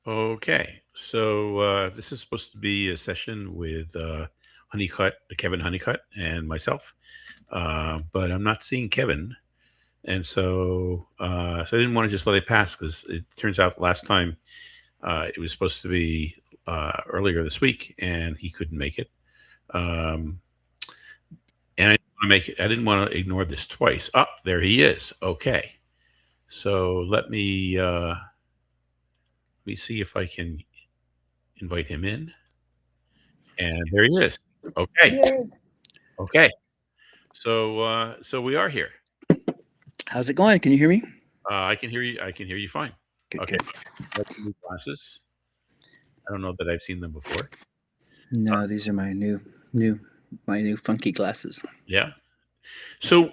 Okay, so this is supposed to be a session with Honeycutt, Kevin Honeycutt, and myself, but I'm not seeing Kevin, and so I didn't want to just let it pass because it turns out last time it was supposed to be earlier this week, and he couldn't make it. Um, and I didn't want to make it. I didn't want to ignore this twice. Oh, there he is. Okay, so let me see if I can invite him in, and there he is. Okay. Yeah. Okay. So we are here. How's it going? Can you hear me? I can hear you. I can hear you fine. Good, Okay. good. I have some new glasses. I don't know that I've seen them before. No, these are new, my new funky glasses. Yeah. So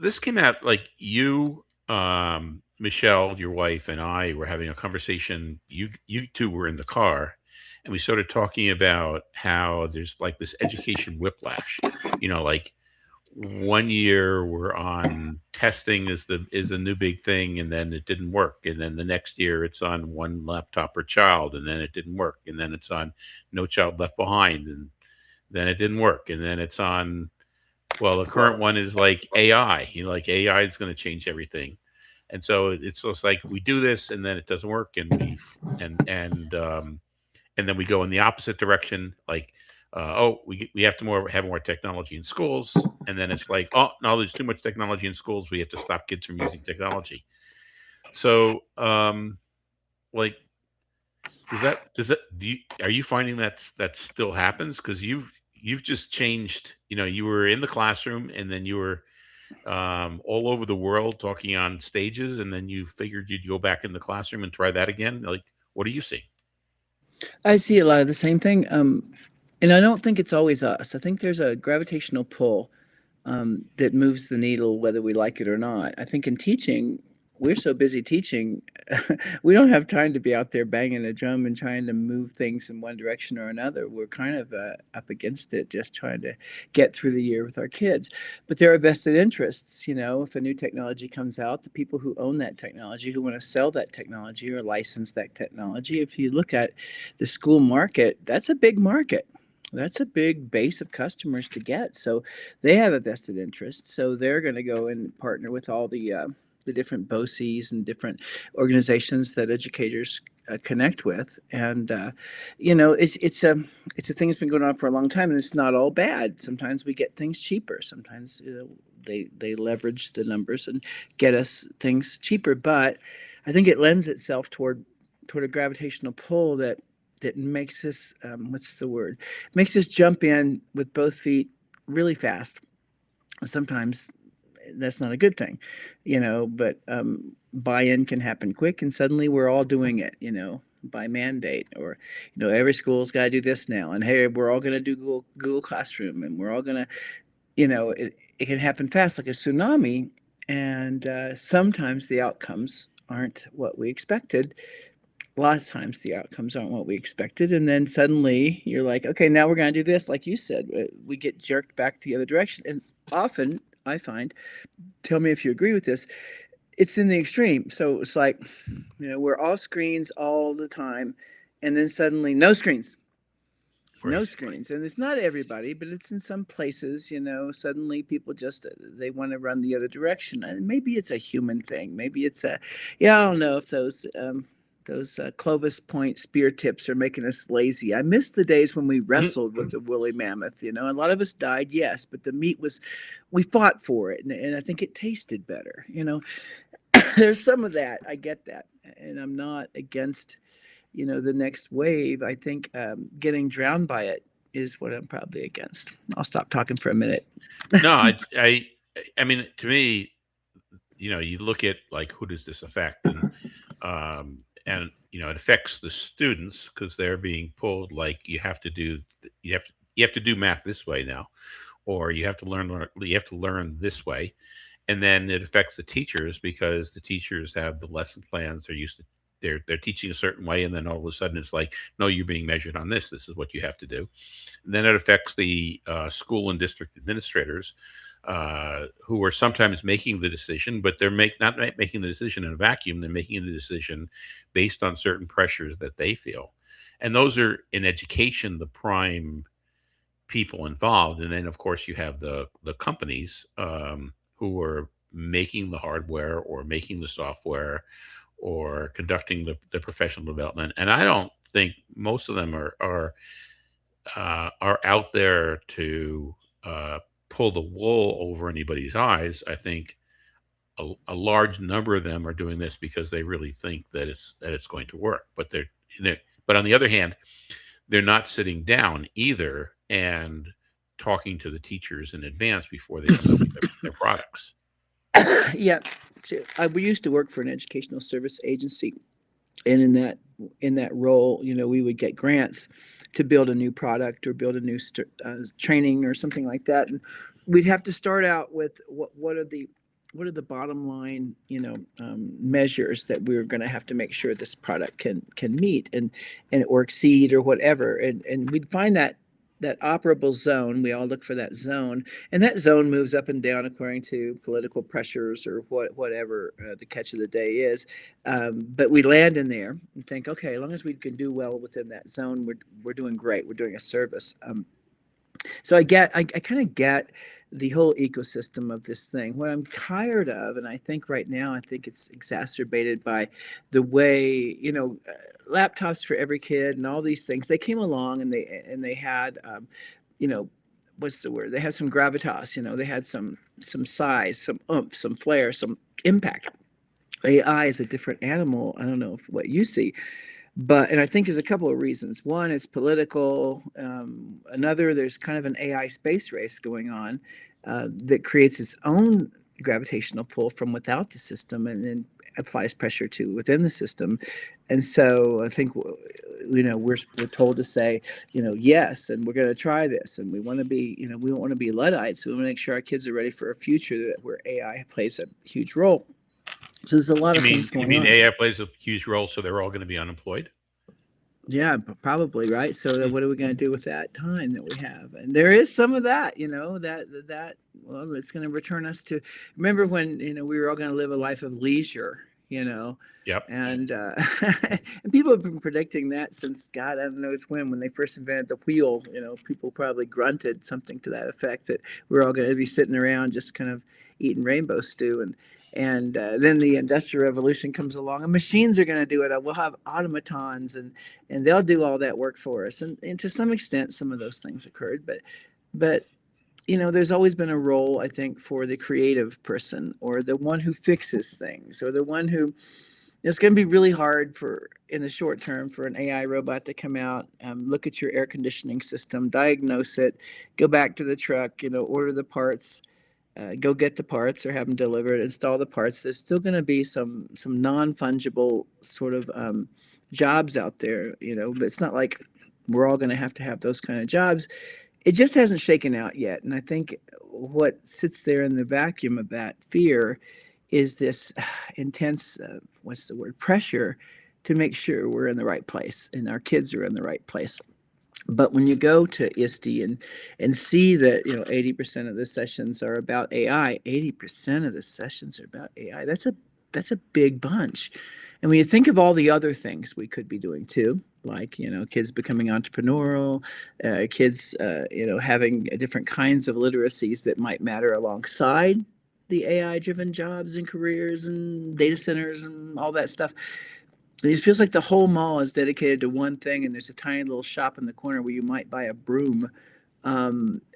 this came out like you, Michelle, your wife, and I were having a conversation. You two were in the car, and we started talking about how there's like this education whiplash. Like one year we're on testing is the new big thing, and then it didn't work, and then the next year it's on one laptop per child, and then it didn't work, and then it's on No Child Left Behind, and then it didn't work, and then it's on, well, the current one is like AI. Like AI is going to change everything, and so it's just like we do this, and then it doesn't work, and and then we go in the opposite direction. Like, oh, we have to have more technology in schools, and then it's like, oh no, there's too much technology in schools. We have to stop kids from using technology. So, like, are you finding that still happens? Because you've just changed. You were in the classroom, and then you were all over the world talking on stages, and then you figured you'd go back in the classroom and try that again. Like, what are you seeing? I see a lot of the same thing. And I don't think it's always us. I think there's a gravitational pull that moves the needle whether we like it or not. I think in teaching, we're so busy teaching, we don't have time to be out there banging a drum and trying to move things in one direction or another. We're kind of up against it, just trying to get through the year with our kids. But there are vested interests. If a new technology comes out, the people who own that technology, who want to sell that technology or license that technology, if you look at the school market, that's a big market. That's a big base of customers to get. So they have a vested interest. So they're going to go and partner with all the different BOCES and different organizations that educators connect with. And it's a thing that's been going on for a long time, and it's not all bad. Sometimes we get things cheaper. Sometimes they leverage the numbers and get us things cheaper. But I think it lends itself toward a gravitational pull that makes us what's the word, makes us jump in with both feet really fast. Sometimes that's not a good thing, but buy-in can happen quick, and suddenly we're all doing it, by mandate, or every school's got to do this now, and hey, we're all going to do Google Classroom, and we're all going to, it can happen fast like a tsunami, and sometimes the outcomes aren't what we expected. A lot of times the outcomes aren't what we expected, and then suddenly you're like, okay, now we're going to do this, like you said. We get jerked back the other direction, and often I find, tell me if you agree with this, it's in the extreme. So it's like, we're all screens all the time, and then suddenly no screens, no Right. screens. And it's not everybody, but it's in some places. Suddenly people just they want to run the other direction, and maybe it's a human thing. Maybe it's a, yeah, I don't know if those Clovis Point spear tips are making us lazy. I miss the days when we wrestled with the woolly mammoth. A lot of us died, yes, but the meat was, we fought for it, and I think it tasted better. There's some of that. I get that, and I'm not against, the next wave. I think getting drowned by it is what I'm probably against. I'll stop talking for a minute. No, I mean, to me, you look at like who does this affect, and it affects the students because they're being pulled. Like you have to do math this way now, or you have to learn this way, and then it affects the teachers because the teachers have the lesson plans. They're teaching a certain way, and then all of a sudden it's like, no, you're being measured on this is what you have to do. And then it affects the school and district administrators who are sometimes making the decision, but they're not making the decision in a vacuum. They're making the decision based on certain pressures that they feel, and those are in education the prime people involved. And then, of course, you have the companies who are making the hardware or making the software or conducting the professional development. And I don't think most of them are out there to uh, pull the wool over anybody's eyes. I think a large number of them are doing this because they really think that it's going to work. But on the other hand, they're not sitting down either and talking to the teachers in advance before they come out with their products. Yeah. So we used to work for an educational service agency, and in that role, we would get grants to build a new product or build a new training or something like that, and we'd have to start out with what are the bottom line, measures that we're going to have to make sure this product can meet and or exceed or whatever, and we'd find that operable zone. We all look for that zone, and that zone moves up and down according to political pressures or whatever the catch of the day is. But we land in there and think, okay, as long as we can do well within that zone, we're doing great. We're doing a service. So I kind of get the whole ecosystem of this thing. What I'm tired of, and I think right now, I think it's exacerbated by the way, laptops for every kid and all these things. They came along and they had, you know, what's the word? They had some gravitas. They had some size, some oomph, some flair, some impact. AI is a different animal. I don't know if what you see, and I think there's a couple of reasons. One, it's political. Another, there's kind of an AI space race going on that creates its own gravitational pull from without the system and then applies pressure to within the system. And so I think, we're told to say, yes, and we're going to try this, and we want to be, we don't want to be Luddites. So we want to make sure our kids are ready for a future where AI plays a huge role. So there's a lot You of mean things you going mean on. AI plays a huge role, so they're all going to be unemployed? Yeah, probably, right? So then Hmm. what are we going to do with that time that we have? And there is some of that, that well, it's going to return us to remember when, we were all going to live a life of leisure, Yep. and and people have been predicting that since God, I don't know when they first invented the wheel. People probably grunted something to that effect that we're all going to be sitting around just kind of eating rainbow stew, and then the industrial revolution comes along and machines are going to do it. We'll have automatons and they'll do all that work for us, and to some extent some of those things occurred, but there's always been a role, I think, for the creative person or the one who fixes things or the one who it's going to be really hard for in the short term for an AI robot to come out, look at your air conditioning system, diagnose it, go back to the truck, order the parts, go get the parts or have them delivered, install the parts. There's still going to be some non fungible sort of jobs out there, but it's not like we're all going to have those kind of jobs. It just hasn't shaken out yet, and I think what sits there in the vacuum of that fear is this intense, what's the word, pressure to make sure we're in the right place and our kids are in the right place. But when you go to ISTE and see that 80% of the sessions are about AI, 80% of the sessions are about AI. That's a big bunch. And when you think of all the other things we could be doing too, like kids becoming entrepreneurial, kids having different kinds of literacies that might matter alongside the AI driven jobs and careers and data centers and all that stuff. It feels like the whole mall is dedicated to one thing, and there's a tiny little shop in the corner where you might buy a broom,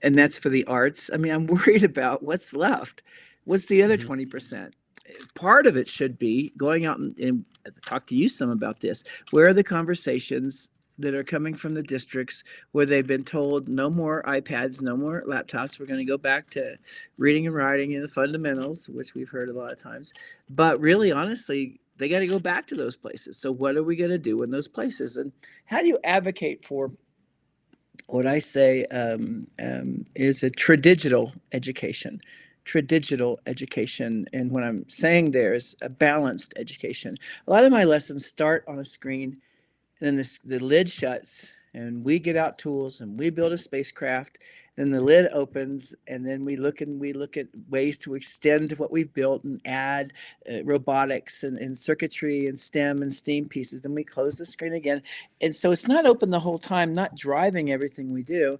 and that's for the arts. I mean, I'm worried about what's left. What's the other Hmm. 20%? Part of it should be going out and talk to you some about this. Where are the conversations that are coming from the districts where they've been told no more iPads, no more laptops? We're going to go back to reading and writing and the fundamentals, which we've heard a lot of times. But really, honestly, they got to go back to those places. So, what are we going to do in those places? And how do you advocate for what I say is a tradigital education? Tradigital education. And what I'm saying there is a balanced education. A lot of my lessons start on a screen, and then the lid shuts, and we get out tools and we build a spacecraft, then the lid opens, and then we look at ways to extend what we've built and add robotics and circuitry and STEM and STEAM pieces. Then we close the screen again, and so it's not open the whole time, not driving everything we do.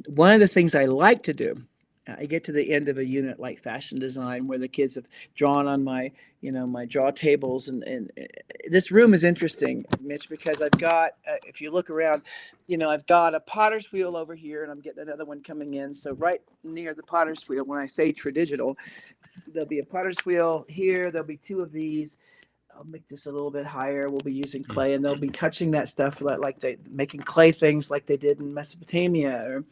One of the things I like to do, I get to the end of a unit like fashion design where the kids have drawn on my, my draw tables, and this room is interesting, Mitch, because I've got, if you look around, I've got a potter's wheel over here, and I'm getting another one coming in. So right near the potter's wheel, when I say tradigital, there'll be a potter's wheel here. There'll be two of these. I'll make this a little bit higher. We'll be using Mm. clay, and they'll be touching that stuff like they making clay things like they did in Mesopotamia or,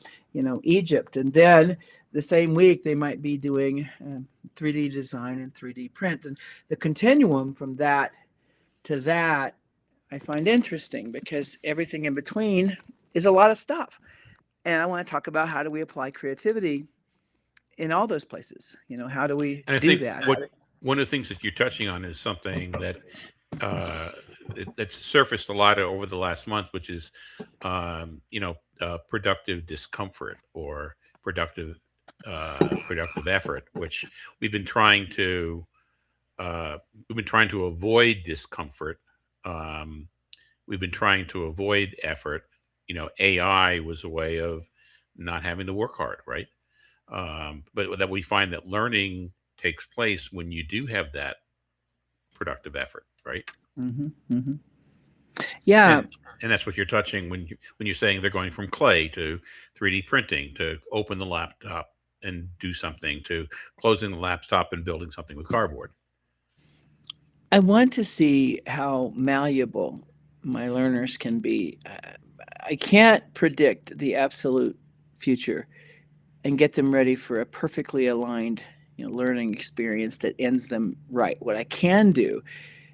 Egypt. And then the same week they might be doing 3D design and 3D print. And the continuum from that to that I find interesting because everything in between is a lot of stuff. And I want to talk about how do we apply creativity in all those places. How do we And I do think that? what one of the things that you're touching on is something that uh, that's surfaced a lot over the last month, which is productive discomfort or productive effort, which we've been trying to avoid discomfort. Um, we've been trying to avoid effort. AI was a way of not having to work hard, right? But that we find that learning takes place when you do have that productive effort, right? Hmm. Hmm. Yeah. And and that's what you're touching when you're saying they're going from clay to 3D printing to open the laptop and do something to closing the laptop and building something with cardboard. I want to see how malleable my learners can be. I can't predict the absolute future and get them ready for a perfectly aligned, learning experience that ends them right. What I can do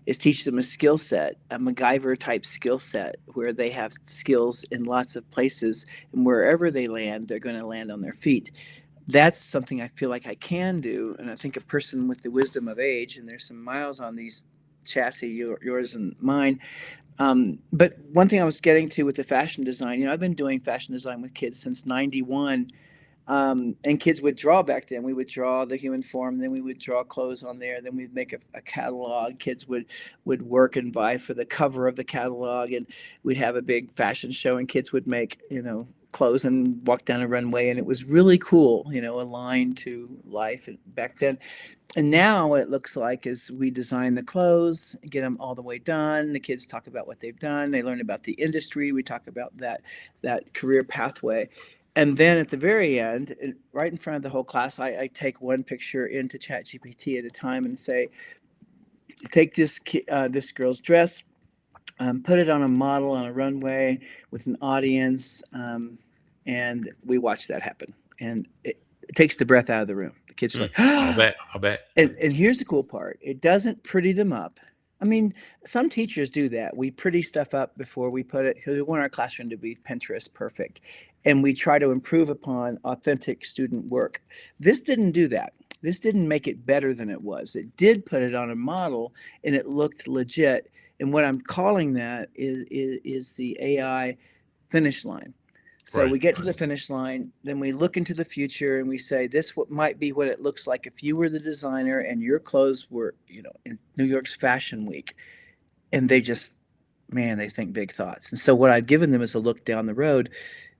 is teach them a skill set, a MacGyver type skill set, where they have skills in lots of places, and wherever they land, they're going to land on their feet. That's something I feel like I can do. And I think a person with the wisdom of age, and there's some miles on these chassis, yours and mine. But one thing I was getting to with the fashion design, I've been doing fashion design with kids since 91. And kids would draw back then. We would draw the human form, then we would draw clothes on there, then we'd make a catalog. Kids would work and vie for the cover of the catalog, and we'd have a big fashion show, and kids would make clothes and walk down a runway, and it was really cool, aligned to life back then. And now what it looks like is we design the clothes, get them all the way done. The kids talk about what they've done. They learn about the industry. We talk about that career pathway. And then at the very end, right in front of the whole class, I take one picture into ChatGPT at a time and say, take this girl's dress, put it on a model on a runway with an audience, and we watch that happen. And it takes the breath out of the room. The kids are Mm, like, I'll bet. I'll bet. and here's the cool part. It doesn't pretty them up. I mean, some teachers do that. We pretty stuff up before we put it because we want our classroom to be Pinterest perfect. And we try to improve upon authentic student work. This didn't do that. This didn't make it better than it was. It did put it on a model and it looked legit. And what I'm calling that is the AI finish line. So Right. we get to the finish line, then we look into the future and we say, this what might be what it looks like if you were the designer and your clothes were, in New York's Fashion Week. And they just, man, they think big thoughts. And so what I've given them is a look down the road,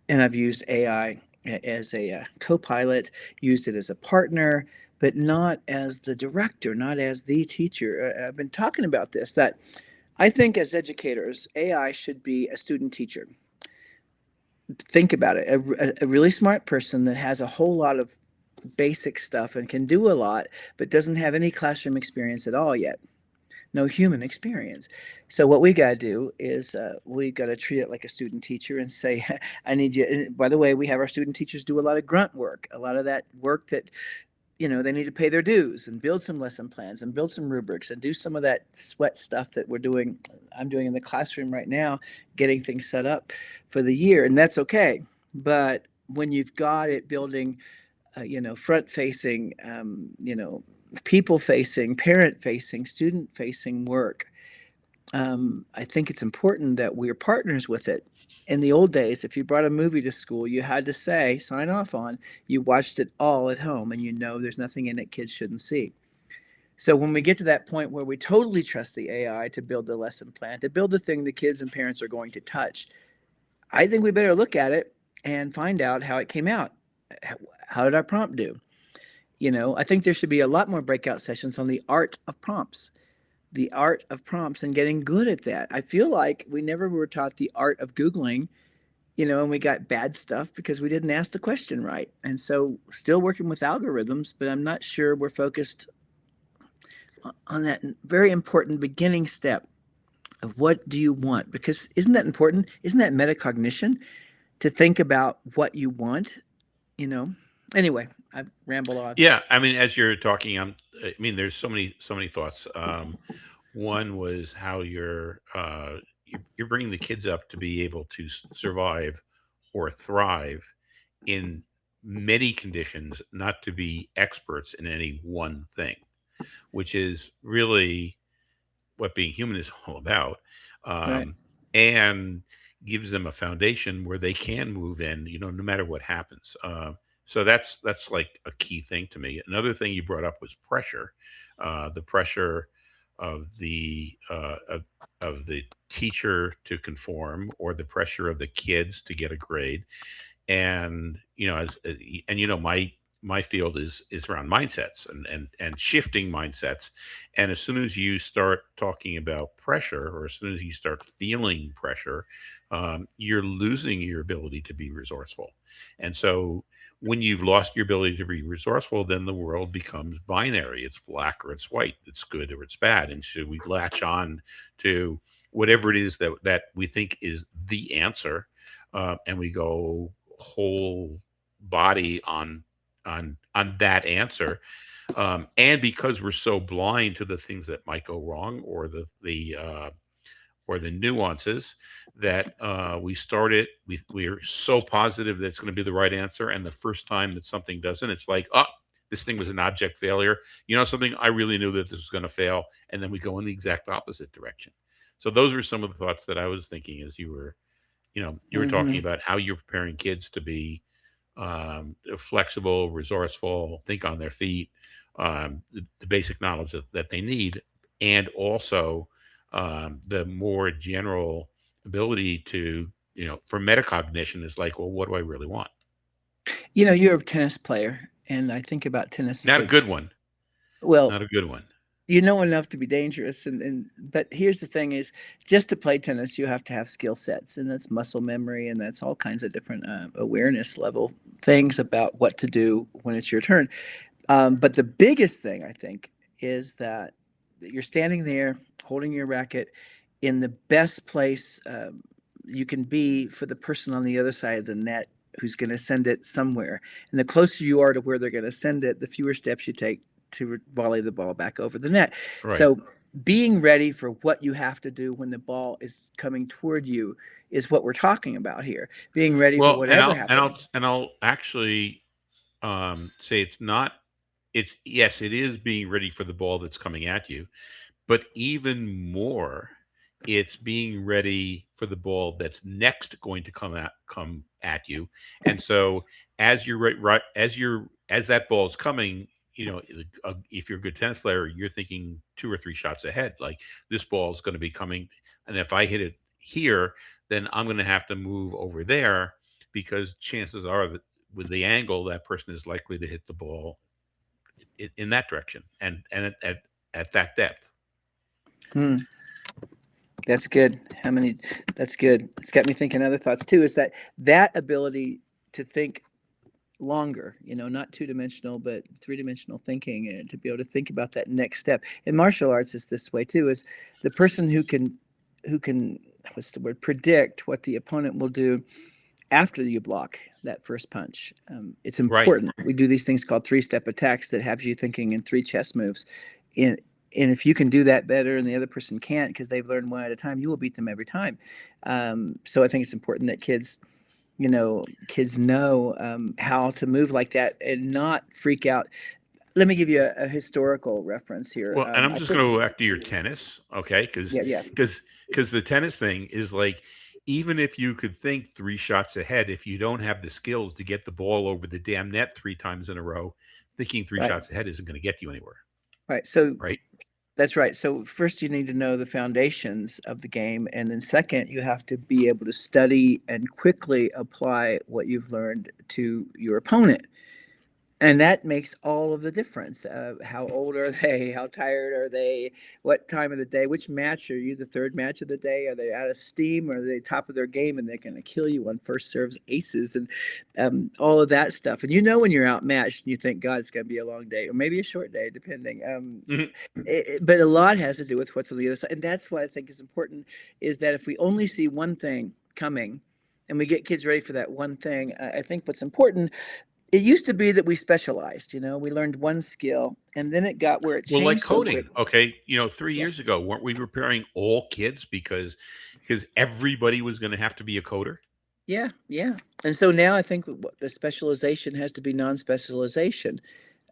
and I've used AI as a co-pilot, used it as a partner, but not as the director, not as the teacher. I've been talking about this, that I think as educators, AI should be a student teacher. Think about it. A really smart person that has a whole lot of basic stuff and can do a lot, but doesn't have any classroom experience at all yet. No human experience. So what we got to do is we got to treat it like a student teacher and say, I need you. And by the way, we have our student teachers do a lot of grunt work, a lot of that work that they need to pay their dues and build some lesson plans and build some rubrics and do some of that sweat stuff that I'm doing in the classroom right now, getting things set up for the year. And that's okay. But when you've got it building, front facing, people facing, parent facing, student facing work, I think it's important that we're partners with it. In the old days, if you brought a movie to school, you had to say, sign off on, you watched it all at home and you know there's nothing in it kids shouldn't see. So when we get to that point where we totally trust the AI to build the lesson plan, to build the thing the kids and parents are going to touch, I think we better look at it and find out how it came out. How did our prompt do? I think there should be a lot more breakout sessions on the art of prompts, the art of prompts and getting good at that. I feel like we never were taught the art of Googling, and we got bad stuff because we didn't ask the question right. And so, still working with algorithms, but I'm not sure we're focused on that very important beginning step of what do you want? Because isn't that important? Isn't that metacognition to think about what you want? You know. Anyway, I've rambled on. Yeah, I mean, as you're talking, I mean, there's so many thoughts. One was how you're bringing the kids up to be able to survive or thrive in many conditions, not to be experts in any one thing, which is really what being human is all about, Right. um, and gives them a foundation where they can move in, no matter what happens. So that's like a key thing to me. Another thing you brought up was pressure, the pressure of the teacher to conform, or the pressure of the kids to get a grade. And my field is around mindsets and shifting mindsets. And as soon as you start talking about pressure, or as soon as you start feeling pressure, you're losing your ability to be resourceful. And so when you've lost your ability to be resourceful, then the world becomes binary. It's black or it's white, it's good or it's bad. And so we latch on to whatever it is that we think is the answer, and we go whole body on that answer. And because we're so blind to the things that might go wrong, or the nuances, that we start it, we're so positive that it's going to be the right answer, and the first time that something doesn't, it's like, oh, this thing was an object failure. Something, I really knew that this was going to fail, and then we go in the exact opposite direction. So those were some of the thoughts that I was thinking as you were talking Mm-hmm. about how you're preparing kids to be flexible, resourceful, think on their feet, the basic knowledge that they need, and also the more general ability to, for metacognition is like, well, what do I really want? You're a tennis player, and I think about tennis as Not a a good one. well, Not a good one. you know enough to be dangerous, and but here's the thing: is just to play tennis, you have to have skill sets, and that's muscle memory, and that's all kinds of different awareness level things about what to do when it's your turn. But the biggest thing I think is that you're standing there holding your racket in the best place you can be for the person on the other side of the net who's going to send it somewhere. And the closer you are to where they're going to send it, the fewer steps you take to volley the ball back over the net. Right. So being ready for what you have to do when the ball is coming toward you is what we're talking about here. Being ready for Well, and whatever I'll happens. and I'll actually say it's not. It's, yes, it is being ready for the ball that's coming at you, but even more, it's being ready for the ball that's next going to come at you. And so as you're as that ball is coming, if you're a good tennis player, you're thinking two or three shots ahead. Like, this ball is going to be coming, and if I hit it here, then I'm going to have to move over there, because chances are that with the angle, that person is likely to hit the ball in that direction, and at that depth. Hmm. That's good. How many? That's good. It's got me thinking other thoughts too. Is that ability to think longer? Not two dimensional, but three dimensional thinking, and to be able to think about that next step. In martial arts, is this way too. Is the person who can what's the word, predict what the opponent will do after you block that first punch. It's Right. important. We do these things called three-step attacks that have you thinking in three chess moves. And, and if you can do that better and the other person can't because they've learned one at a time, you will beat them every time. So I think it's important that kids know how to move like that and not freak out. Let me give you a historical reference here. Well, and I'm I just going think, to go back to your tennis, okay? Because yeah, yeah. because because the tennis thing is like, even if you could think 3 shots ahead, if you don't have the skills to get the ball over the damn net 3 times in a row, thinking three Right. shots ahead isn't going to get you anywhere, Right. So right? that's right. So first you need to know the foundations of the game, and then second you have to be able to study and quickly apply what you've learned to your opponent. And that makes all of the difference. How old are they? How tired are they? What time of the day? Which match are you? The third match of the day? Are they out of steam? Or are they top of their game and they're going to kill you on first serves aces and all of that stuff? And you know when you're outmatched and you think, God, it's going to be a long day or maybe a short day, depending. Mhm. But a lot has to do with what's on the other side. And that's what I think is important is that if we only see one thing coming and we get kids ready for that one thing, I think what's important it used to be that we specialized, we learned one skill and then it got where it Well, like changed so quick. coding, okay, 3 Yeah. years ago, weren't we preparing all kids because everybody was gonna have to be a coder? Yeah. Yeah. And so now I think the specialization has to be non-specialization.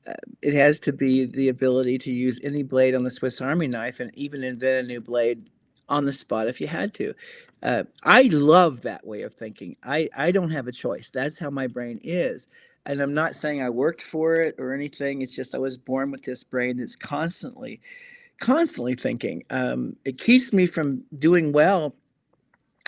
Uh, it has to be the ability to use any blade on the Swiss Army knife and even invent a new blade on the spot if you had to. I love that way of thinking. I don't have a choice. That's how my brain is. And I'm not saying I worked for it or anything. It's just I was born with this brain that's constantly thinking. It keeps me from doing well.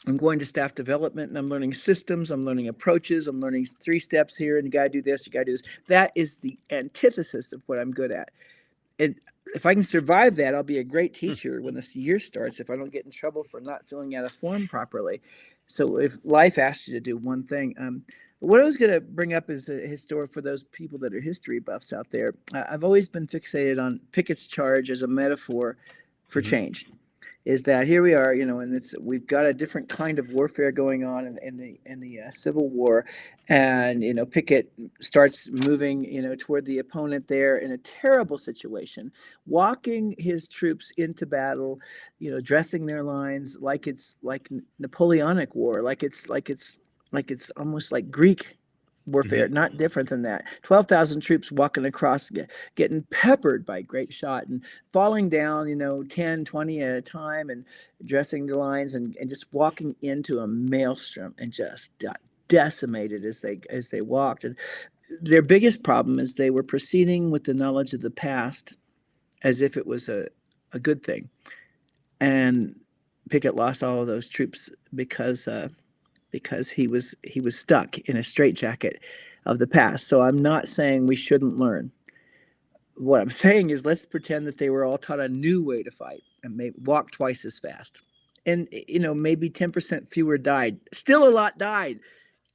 I'm going to staff development and I'm learning systems, I'm learning approaches, I'm learning 3 steps here, and you got to do this, you got to do this. That is the antithesis of what I'm good at. And if I can survive that, I'll be a great Hmm, teacher when this year starts if I don't get in trouble for not filling out a form properly. So if life asks you to do one thing, what I was going to bring up is a historic for those people that are history buffs out there. I've always been fixated on Pickett's charge as a metaphor for mhm, change is that here we are, and it's we've got a different kind of warfare going on in the Civil War, and Pickett starts moving, toward the opponent there in a terrible situation, walking his troops into battle, dressing their lines like it's like Napoleonic War, like it's almost like Greek mhm. warfare, not different than that. 12,000 troops walking across, getting peppered by grape shot and falling down, 10, 20 at a time and dressing the lines and just walking into a maelstrom and just decimated as they walked. And their biggest problem is they were proceeding with the knowledge of the past as if it was a good thing. And Pickett lost all of those troops because he was stuck in a straitjacket of the past. So I'm not saying we shouldn't learn. What I'm saying is let's pretend that they were all taught a new way to fight and maybe walk twice as fast. And maybe 10% fewer died. Still a lot died.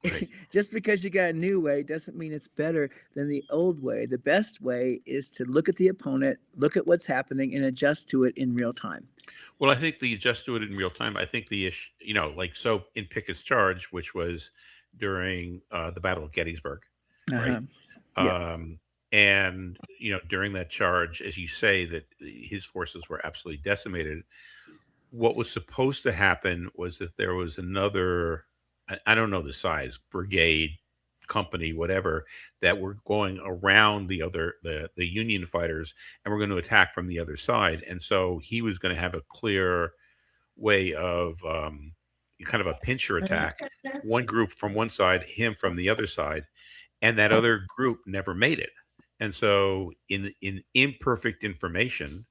Right. Just because you got a new way doesn't mean it's better than the old way. The best way is to look at the opponent, look at what's happening, and adjust to it in real time. Well, I think the just do it in real time. I think the issue, like so in Pickett's charge, which was during the Battle of Gettysburg, right? Uh-huh. Yeah. Um, and during that charge, as you say, that his forces were absolutely decimated. What was supposed to happen was that there was another, I don't know the size, brigade, company, whatever, that were going around the Union fighters and were going to attack from the other side. And so he was going to have a clear way of kind of a pincher attack, one group from one side, him from the other side, and that other group never made it. And so in imperfect information,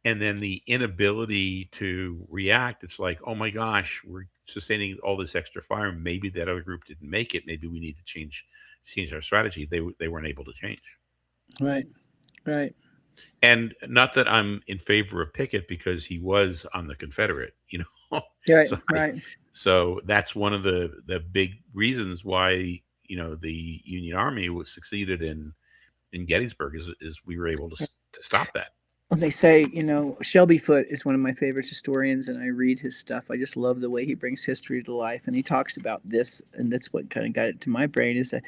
and then the inability to react, it's like, oh my gosh, we're sustaining all this extra fire, maybe that other group didn't make it, maybe we need to change our strategy. They weren't able to change. Right. Right. And not that I'm in favor of Pickett, because he was on the Confederate, Right. so Right. so that's one of the big reasons why the Union Army was succeeded in Gettysburg, is we were able to stop that. Well, they say, Shelby Foote is one of my favorite historians, and I read his stuff. I just love the way he brings history to life. And he talks about this, and that's what kind of got it to my brain is that,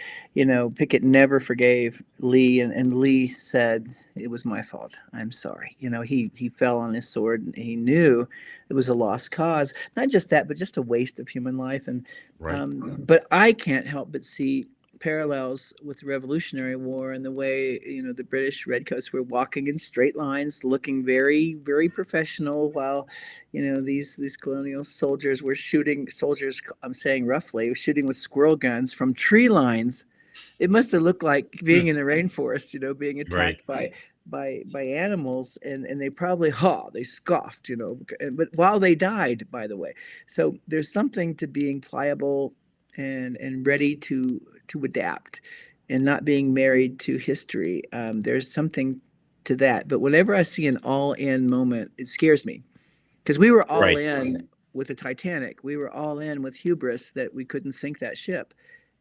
Pickett never forgave Lee, and Lee said, it was my fault. I'm sorry. He fell on his sword, and he knew it was a lost cause. Not just that, but just a waste of human life. And Right. but I can't help but see parallels with the Revolutionary War and the way the British redcoats were walking in straight lines, looking very very professional, while these colonial soldiers were shooting soldiers. I'm saying roughly shooting with squirrel guns from tree lines. It must have looked like Hmm. being in the rainforest, being Right. attacked by animals, and they probably they scoffed, but while they died, by the way. So there's something to being pliable and ready to adapt and not being married to history. There's something to that. But whenever I see an all in moment, it scares me because we were all Right. in with the Titanic. We were all in with hubris that we couldn't sink that ship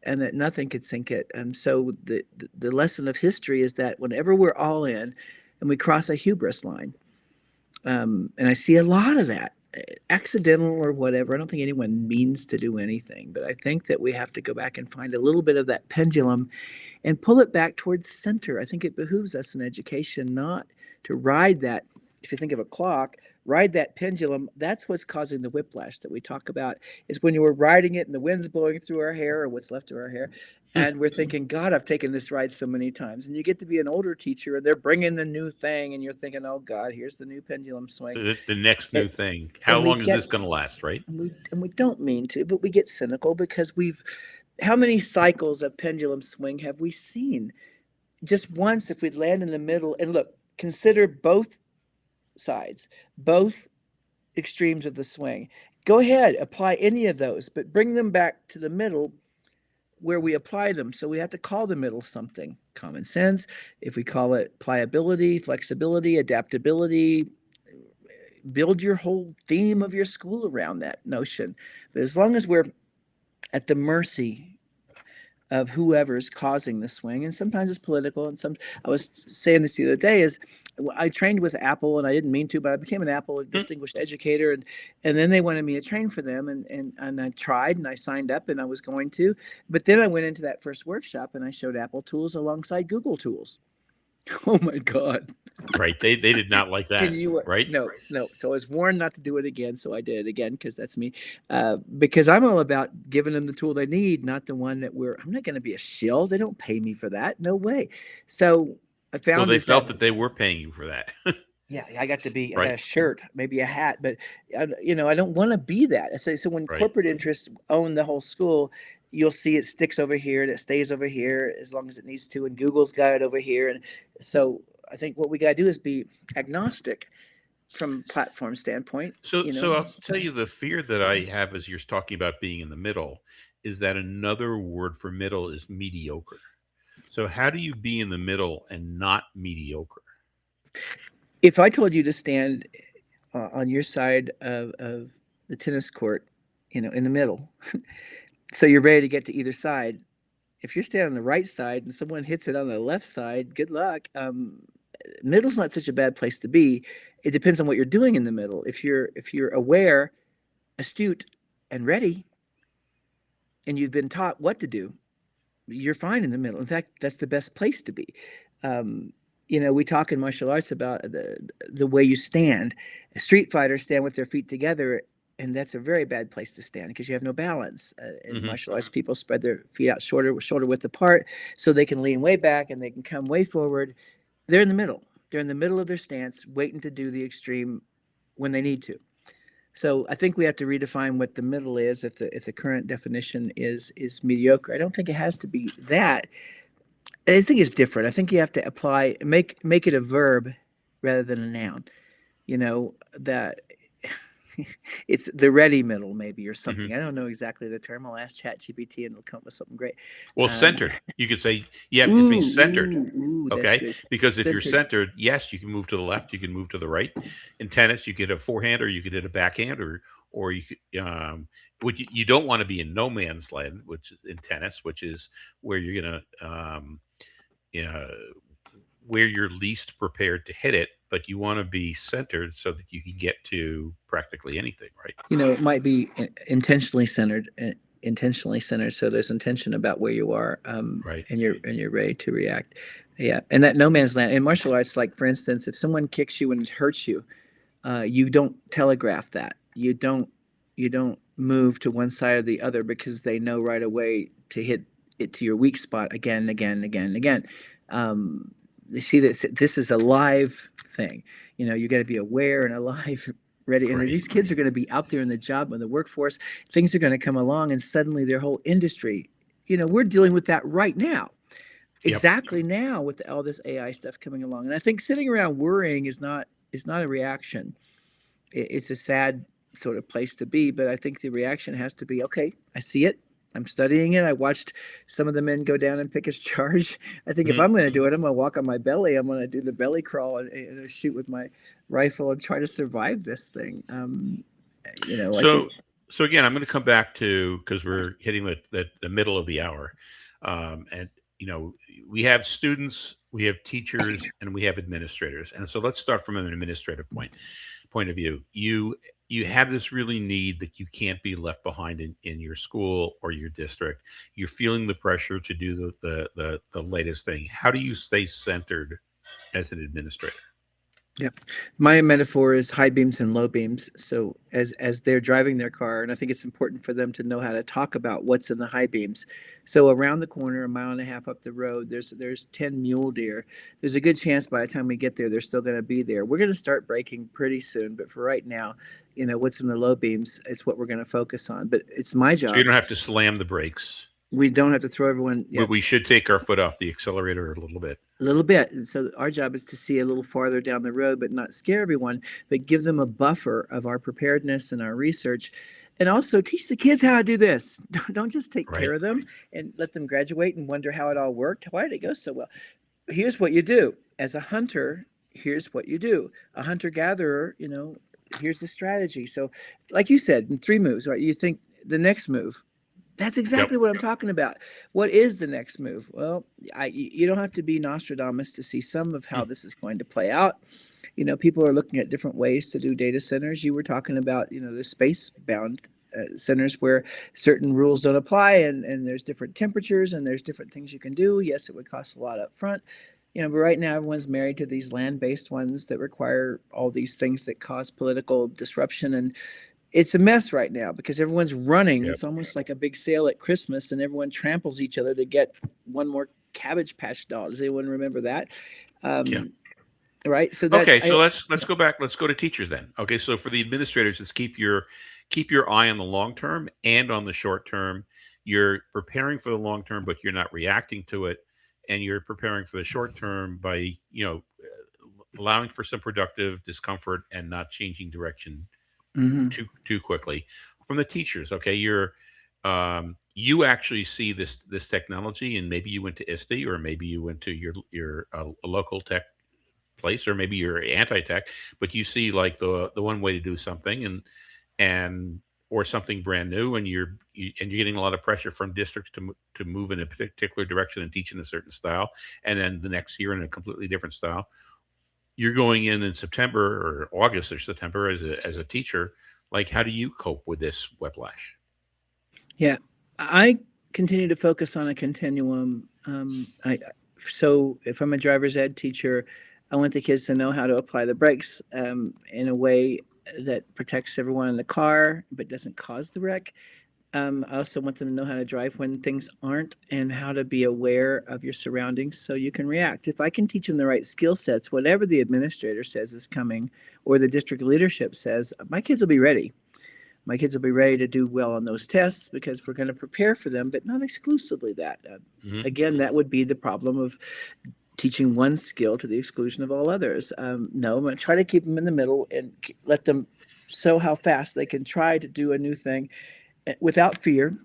and that nothing could sink it. And so the lesson of history is that whenever we're all in and we cross a hubris line, and I see a lot of that, accidental or whatever. I don't think anyone means to do anything, but I think that we have to go back and find a little bit of that pendulum and pull it back towards center. I think it behooves us in education not to ride that. If you think of a clock, ride that pendulum. That's what's causing the whiplash that we talk about. Is when you were riding it and the wind's blowing through our hair or what's left of our hair, and we're thinking, God, I've taken this ride so many times. And you get to be an older teacher, and they're bringing the new thing, and you're thinking, oh God, here's the new pendulum swing. The next new It, thing. How and we long is get this going to last? Right. and we don't mean to, but we get cynical because we've how many cycles of pendulum swing have we seen? Just once, if we'd land in the middle and look, consider both sides, both extremes of the swing. Go ahead, apply any of those, but bring them back to the middle where we apply them. So we have to call the middle something. Common sense. If we call it pliability, flexibility, adaptability, build your whole theme of your school around that notion. But as long as we're at the mercy of whoever's causing the swing, and sometimes it's political, and some. I was saying this the other day is I trained with Apple, and I didn't mean to, but I became an Apple Hmm. distinguished educator, and then they wanted me to train for them, and I tried, and I signed up, and I was going to, but then I went into that first workshop, and I showed Apple tools alongside Google tools. Oh my God. Right. They did not like And that. you were Right. no, no. So I was warned not to do it again, so I did it again because that's me. Because I'm all about giving them the tool they need, not the one that I'm not going to be a shill. They don't pay me for that. No way. So I Well, found they is that felt that they were paying you for that. yeah, I got Right. a shirt, maybe a hat, but I don't want to be that. So when Right. corporate interests own the whole school, you'll see it sticks over here and it stays over here as long as it needs to, and Google's got it over here, and so I think what we got to do is be agnostic from platform standpoint. So I'll tell you the fear that I have as you're talking about being in the middle is that another word for middle is mediocre. So how do you be in the middle and not mediocre? If I told you to stand on your side of the tennis court, in the middle, so you're ready to get to either side. If you're standing on the right side and someone hits it on the left side, good luck. Middle's not such a bad place to be. It depends on what you're doing in the middle. If you're aware, astute, and ready, and you've been taught what to do, you're fine in the middle. In fact, that's the best place to be. Um, we talk in martial arts about the way you stand. Street fighters stand with their feet together, and that's a very bad place to stand because you have no balance. In Hmm. martial arts, people spread their feet out shoulder width apart, so they can lean way back and they can come way forward. They're in the middle. They're in the middle of their stance, waiting to do the extreme when they need to. So I think we have to redefine what the middle is. If the current definition is mediocre, I don't think it has to be that. I think it's different. I think you have to make it a verb rather than a noun. That it's the ready middle maybe or Hmm. something. I don't know exactly the term. I'll ask ChatGPT and it'll come up with something great. Well, Um, centered. You could say you have to be ooh, centered. ooh, ooh, that's Okay, good. because if you're Centered. centered, yes, you can move to the left, you can move to the right. In tennis, you get a forehand, or you could hit a backhand, or you could. What you don't want to be in no man's land, which is in tennis, which is where you're gonna, uh, where you're least prepared to hit it, but you want to be centered so that you can get to practically anything, right? It might be intentionally centered. Intentionally centered, so there's intention about where you are, Right. and you're ready to react. Yeah, and that no man's land in martial arts, like for instance, if someone kicks you and it hurts you, you don't telegraph that. You don't move to one side or the other because they know right away to hit it to your weak spot again and again and again and again. They see that this is a live thing. You got to be aware and alive, ready. And Right. these kids are going to be out there in the job, in the workforce. Things are going to come along, and suddenly their whole industry. We're dealing with that right now, Yep. exactly now with all this AI stuff coming along. And I think sitting around worrying is not a reaction. It's a sad sort of place to be, but I think the reaction has to be, okay, I see it. I'm studying it. I watched some of the men go down and pick his charge. I think if Mhm. I'm going to do it, I'm going to walk on my belly. I'm going to do the belly crawl and shoot with my rifle and try to survive this thing. I think. So, so again, I'm going to come back to because we're hitting the middle of the hour, and you know we have students, we have teachers, and we have administrators. And so let's start from an administrative point of view. You have this really need that you can't be left behind in your school or your district. You're feeling the pressure to do the latest thing. How do you stay centered as an administrator? Yeah. My metaphor is high beams and low beams. So as they're driving their car, and I think it's important for them to know how to talk about what's in the high beams. So around the corner, a mile and a half up the road, there's 10 mule deer. There's a good chance by the time we get there, they're still going to be there. We're going to start braking pretty soon, but for right now, what's in the low beams, it's what we're going to focus on. But it's my So you job. don't have to slam the brakes. We don't have to throw everyone. We, Yeah, we should take our foot off the accelerator a little bit. a little bit. And so our job is to see a little farther down the road, but not scare everyone, but give them a buffer of our preparedness and our research. And also teach the kids how to do this. Don't just take care Right. of them and let them graduate and wonder how it all worked. Why did it go so well? Here's what you do. As a hunter, here's what you do. A hunter gatherer, here's the strategy. So, like you said, in 3 moves, right? You think the next move, that's Yep. exactly what I'm talking about. What is the next move? Well, you don't have to be Nostradamus to see some of how Mm. this is going to play out. People are looking at different ways to do data centers. You were talking about, the space bound centers where certain rules don't apply, and there's different temperatures and there's different things you can do. Yes, it would cost a lot up front. But right now everyone's married to these land based ones that require all these things that cause political disruption, and it's a mess right now because everyone's running. Yep. It's almost like a big sale at Christmas, and everyone tramples each other to get one more Cabbage Patch Doll. Does anyone remember that? Yeah. Um, right. So that's Okay. So I. let's go back. Let's go to teachers then. Okay. So for the administrators, it's keep your eye on the long term and on the short term. You're preparing for the long term, but you're not reacting to it, and you're preparing for the short term by allowing for some productive discomfort and not changing direction Mhm. too quickly. From the teachers, okay, you actually see this technology, and maybe you went to ISTE, or maybe you went to your local tech place, or maybe you're anti-tech, but you see like the one way to do something, and or something brand new, and you're getting a lot of pressure from districts to move in a particular direction and teach in a certain style, and then the next year in a completely different style. You're going in September or August or September as a teacher. Like, how do you cope with this whiplash? Yeah, I continue to focus on a continuum. So if I'm a driver's ed teacher, I want the kids to know how to apply the brakes in a way that protects everyone in the car but doesn't cause the wreck. I also want them to know how to drive when things aren't and how to be aware of your surroundings so you can react. If I can teach them the right skill sets, whatever the administrator says is coming or the district leadership says, my kids will be ready. My kids will be ready to do well on those tests because we're going to prepare for them, but not exclusively that. Hmm. Again, that would be the problem of teaching one skill to the exclusion of all others. No, I'm going to try to keep them in the middle and let them show how fast they can try to do a new thing without fear.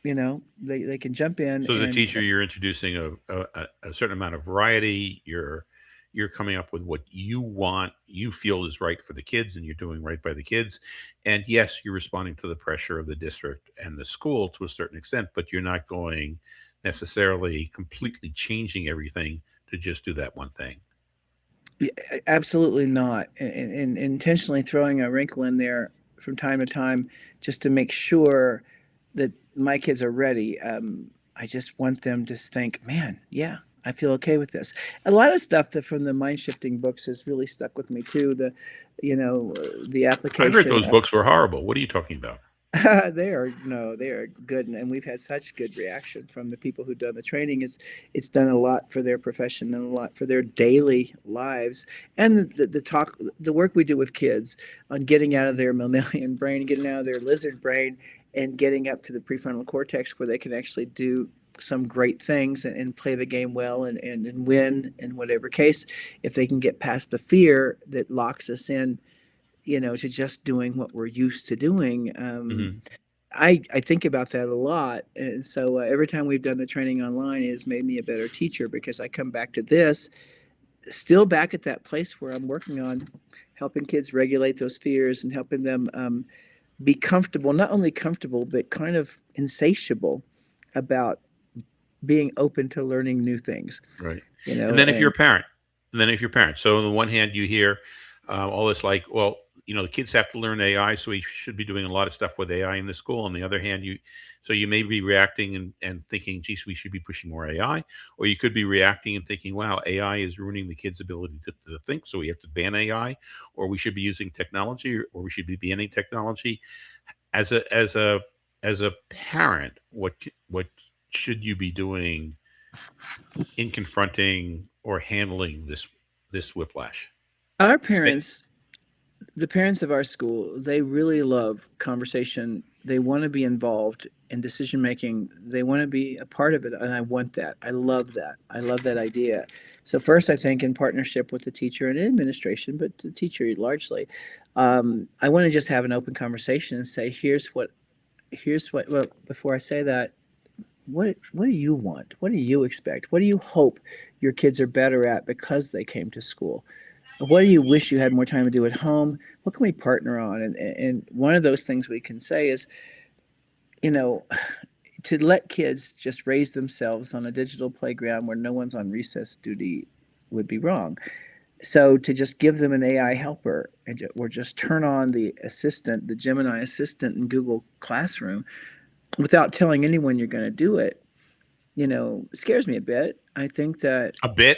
They can jump in So as a and teacher, you're introducing a certain amount of variety. You're coming up with what you feel is right for the kids, and you're doing right by the kids. And yes, you're responding to the pressure of the district and the school to a certain extent, but you're not going necessarily completely changing everything to just do that one thing. yeah, absolutely not, and intentionally throwing a wrinkle in there from time to time just to make sure that my kids are ready. I just want them to think, man, yeah, I feel okay with this. A lot of stuff that from the mind shifting books has really stuck with me too. The I heard application. those books were horrible. What are you talking about? They are no, they are good, and we've had such good reaction from the people who've done the training. Is it's done a lot for their profession and a lot for their daily lives, and the work we do with kids on getting out of their mammalian brain, getting out of their lizard brain, and getting up to the prefrontal cortex where they can actually do some great things and play the game well and win in whatever case if they can get past the fear that locks us in, to just doing what we're used to doing. Hmm. I think about that a lot, and so every time we've done the training online, it has made me a better teacher because I come back to this, still back at that place where I'm working on helping kids regulate those fears and helping them be comfortable, not only comfortable but kind of insatiable about being open to learning new things. Right. You And know, then if you're and a parent, and then if you're a parent, so on the one hand, you hear all this like, well, the kids have to learn AI, so we should be doing a lot of stuff with AI in the school. On the other hand, so you may be reacting and thinking, geez, we should be pushing more AI, or you could be reacting and thinking, wow, AI is ruining the kids' ability to think, so we have to ban AI, or we should be using technology, or we should be banning technology. As a parent, what should you be doing in confronting or handling this whiplash? our Spe- parents, the parents of our school, they really love conversation. They want to be involved in decision making. They want to be a part of it, and I want that. I love that. I love that idea. So first, I think in partnership with the teacher and administration, but the teacher largely, I want to just have an open conversation and say, here's what. Well, before I say that, what do you want? What do you expect? What do you hope your kids are better at because they came to school? What do you wish you had more time to do at home? What can we partner on? And one of those things we can say is, you know, to let kids just raise themselves on a digital playground where no one's on recess duty would be wrong. So to just give them an AI helper or just turn on the assistant, the Gemini assistant in Google Classroom without telling anyone you're going to do it, scares me a bit. I think that a bit.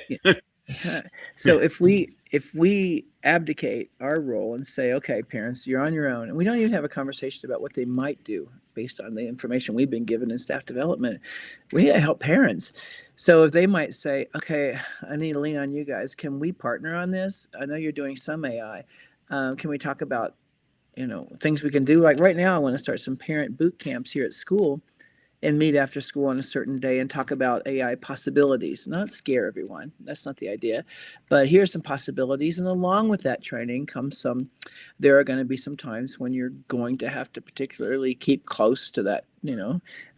yeah. So if we abdicate our role and say, okay, parents, you're on your own, and we don't even have a conversation about what they might do based on the information we've been given in staff development, we need to help parents. So if they might say, okay, I need to lean on you guys. Can we partner on this? I know you're doing some AI. Can we talk about things we can do? Like right now, I want to start some parent boot camps here at school and meet after school on a certain day and talk about AI possibilities. Not scare everyone. That's not the idea. But here's some possibilities. And along with that training comes there are going to be some times when you're going to have to particularly keep close to that, Hmm.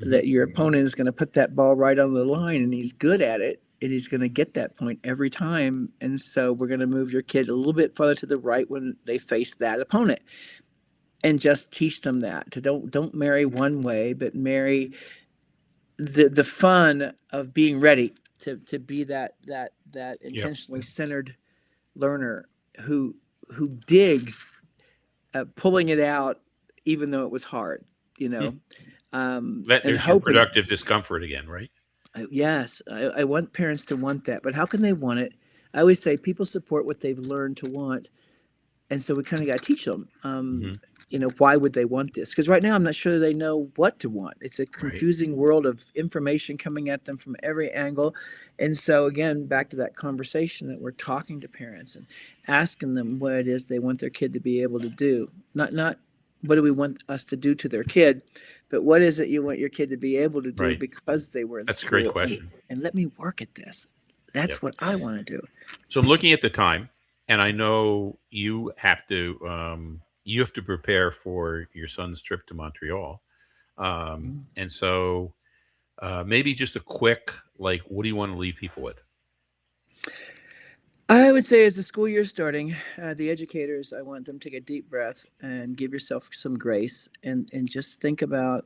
that your opponent is going to put that ball right on the line and he's good at it. And he's going to get that point every time. And so we're going to move your kid a little bit further to the right when they face that opponent and just teach them that to don't marry one way, but marry the fun of being ready to be that Yep. intentionally centered learner who digs pulling it out even though it was hard, you Hmm. know, That and there's your hoping. productive discomfort again, right? Yes, I want parents to want that, but how can they want it? I always say people support what they've learned to want, and so we kind of got to teach them. Hmm. Why would they want this? Because right now I'm not sure they know what to want. It's a Right. confusing world of information coming at them from every angle, and so again, back to that conversation that we're talking to parents and asking them what it is they want their kid to be able to do. Not what do we want us to do to their kid, but what is it you want your kid to be able to do Right. because they were in That's a great school, and question. let me work at this. Yep. That's what I want to do. So I'm looking at the time, and I know you have to prepare for your son's trip to Montreal. And so maybe just a quick like, what do you want to leave people with? I would say as the school year is starting, the educators, I want them to take a deep breath and give yourself some grace and just think about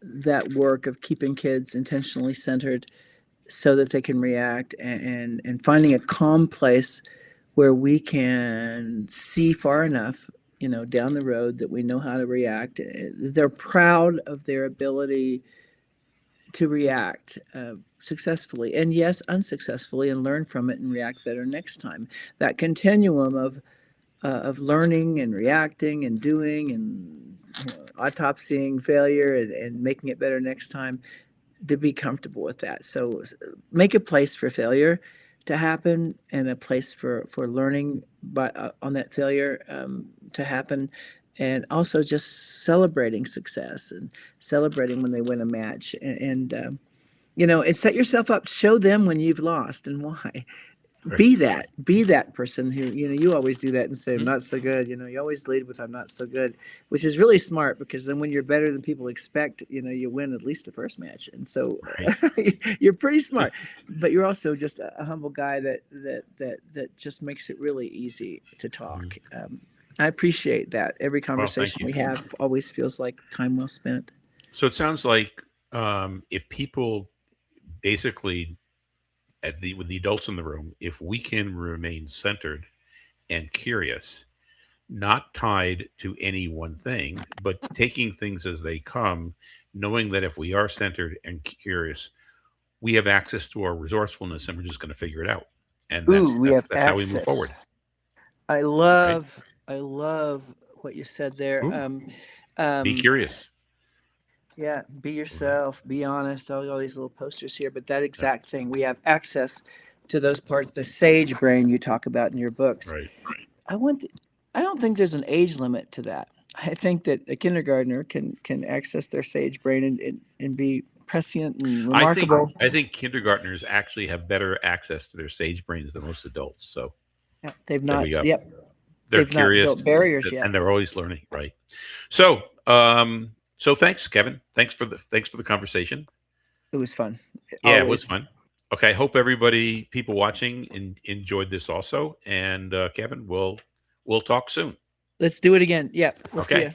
that work of keeping kids intentionally centered so that they can react and finding a calm place where we can see far enough, down the road that we know how to react. They're proud of their ability to react successfully and yes unsuccessfully and learn from it and react better next time. That continuum of learning and reacting and doing and autopsying failure and making it better next time, to be comfortable with that. So make a place for failure to happen and a place for learning on that failure to happen, and also just celebrating success and celebrating when they win a match, and set yourself up, show them when you've lost and why. Right. Be that person who, you always do that and say I'm Mhm. not so good. You always lead with I'm not so good, which is really smart, because then when you're better than people expect, you win at least the first match. And so Right. you're pretty smart, but you're also just a humble guy that just makes it really easy to Mhm. talk. I appreciate that. Every Well, thank conversation you. we have always feels like time well spent. So it sounds like if people basically, with the adults in the room, if we can remain centered and curious, not tied to any one thing, but taking things as they come, knowing that if we are centered and curious, we have access to our resourcefulness, and we're just going to figure it out. And Ooh, we have that's how we move access. forward, I right? love, I love what you said there. Ooh, be Um, curious. yeah, be Mhm. yourself, be honest. All these little posters here, but that Yeah, exact thing, we have access to those parts, the sage brain you talk about in your books. right. I want. To, I don't think there's an age limit to that. I think that a kindergartner can access their sage brain and be prescient and remarkable. I think kindergartners actually have better access to their sage brains than most adults. So Yeah, they've there not. we go. Yep, They're they've not curious built barriers yet. and they're always learning, right? So, so thanks, Kevin. Thanks for the conversation. It was fun, Yeah, it was always. fun. Okay, I hope everybody, people watching, enjoyed this also. And Kevin, we'll talk soon. Let's do it again. Yeah, we'll see Okay. you.